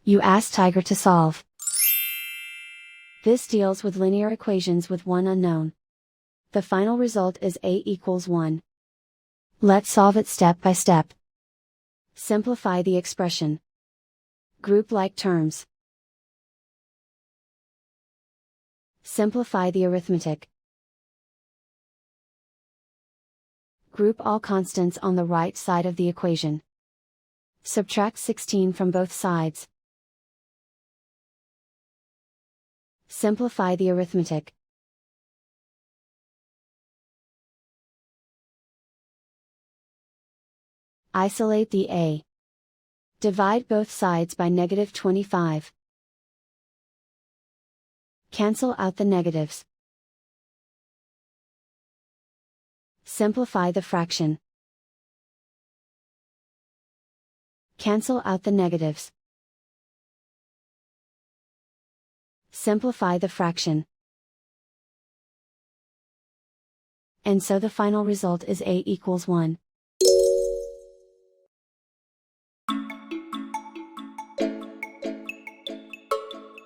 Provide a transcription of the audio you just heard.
You ask Tiger to solve. This deals with linear equations with one unknown. The final result is A equals 1. Let's solve it step by step. Simplify the expression. Group like terms. Simplify the arithmetic. Group all constants on the right side of the equation. Subtract 16 from both sides. Simplify the arithmetic. Isolate the A. Divide both sides by -25. Cancel out the negatives. Simplify the fraction. Cancel out the negatives. Simplify the fraction. And so the final result is A equals 1.